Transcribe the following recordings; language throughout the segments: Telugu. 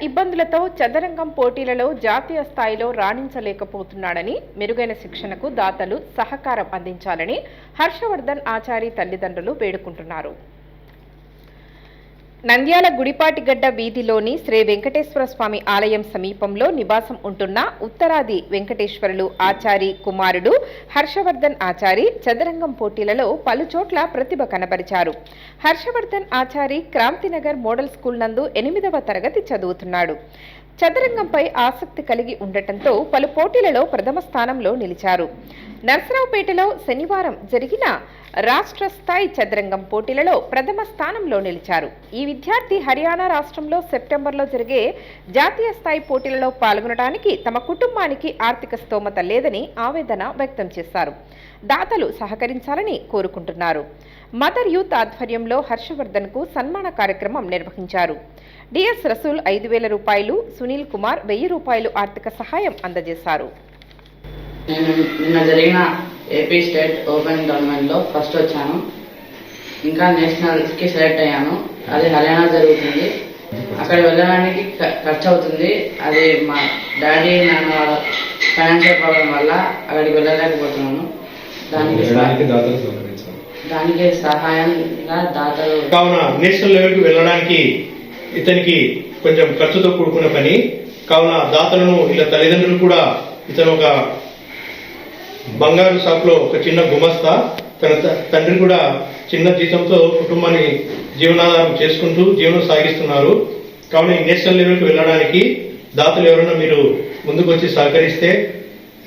ఇబ్బందులతో చదరంగం పోటీలలో జాతీయ స్థాయిలో రాణించలేకపోతున్నాడని, మెరుగైన శిక్షణకు దాతలు సహకారం అందించాలని హర్షవర్ధన్ ఆచారి తల్లిదండ్రులు వేడుకుంటున్నారు. నంద్యాల గుడిపాటిగడ్డ వీధిలోని శ్రీ వెంకటేశ్వర స్వామి ఆలయం సమీపంలో నివాసం ఉంటున్న ఉత్తరాది వెంకటేశ్వరులు ఆచారి కుమారుడు హర్షవర్ధన్ ఆచారి చదరంగం పోటీలలో పలుచోట్ల ప్రతిభ కనబరిచారు. హర్షవర్ధన్ ఆచారి క్రాంతినగర్ మోడల్ స్కూల్ నందు 8వ తరగతి చదువుతున్నాడు. చదరంగంపై ఆసక్తి కలిగి ఉండటంతో పలు పోటీలలో ప్రథమ స్థానంలో నిలిచారు. నర్సరావుపేటలో శనివారం జరిగిన రాష్ట్ర స్థాయి చదరంగం పోటీలలో ప్రథమ స్థానంలో నిలిచారు. ఈ విద్యార్థి హర్యానా రాష్ట్రంలో సెప్టెంబర్లో జరిగే జాతీయ స్థాయి పోటీలలో పాల్గొనడానికి తమ కుటుంబానికి ఆర్థిక స్తోమత లేదని ఆవేదన వ్యక్తం చేశారు. దాతలు సహకరించాలని కోరుకుంటున్నారు. మదర్ యూత్ ఆధ్వర్యంలో హర్షవర్ధన్కు సన్మాన కార్యక్రమం నిర్వహించారు. డిఎస్ రసూల్ 5,000 రూపాయలు, సునీల్ కుమార్ 1,000 రూపాయలు ఆర్థిక సహాయం అందజేశారు. నిన్న జరిగిన ఏపీ స్టేట్ ఓపెన్ టోర్నమెంట్లో ఫస్ట్ వచ్చాను. ఇంకా నేషనల్కి సెలెక్ట్ అయ్యాను. అది హర్యానా జరుగుతుంది. అక్కడ వెళ్ళడానికి ఖర్చు అవుతుంది. అది మా డాడీ నాన్న వాళ్ళ ఫైనాన్షియల్ ప్రాబ్లం వల్ల అక్కడికి వెళ్ళలేకపోతున్నాను. దానికి సహాయంగా దాతలు కావున నేషనల్ లెవెల్కి వెళ్ళడానికి ఇతనికి కొంచెం ఖర్చుతో కూడుకున్న పని కావున దాతలను ఇలా తల్లిదండ్రులు కూడా ఇతను ఒక బంగారు షాప్లో ఒక చిన్న గుమస్తా, తన తండ్రి కూడా చిన్న జీతంతో కుటుంబాన్ని జీవనాధారం చేసుకుంటూ జీవనం సాగిస్తున్నారు. కావున ఈ నేషనల్ లెవెల్కి వెళ్ళడానికి దాతలు ఎవరైనా మీరు ముందుకు వచ్చి సహకరిస్తే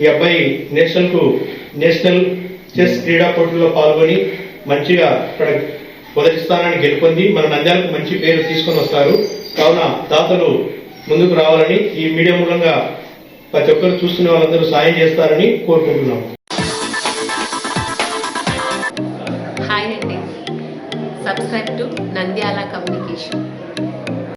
ఈ అబ్బాయి నేషనల్ చెస్ క్రీడా పోటీల్లో పాల్గొని మంచిగా అక్కడ మొదటి స్థానాన్ని గెలుపొంది మన నంద్యాలకు మంచి పేరు తీసుకొని వస్తారు. కావున దాతలు ముందుకు రావాలని ఈ మీడియా మూలంగా ప్రతి ఒక్కరు చూస్తున్న వాళ్ళందరూ సాయం చేస్తారని కోరుకుంటున్నాము. హాయ్ అండి, సబ్స్క్రైబ్ టు నంద్యాల కమ్యూనికేషన్.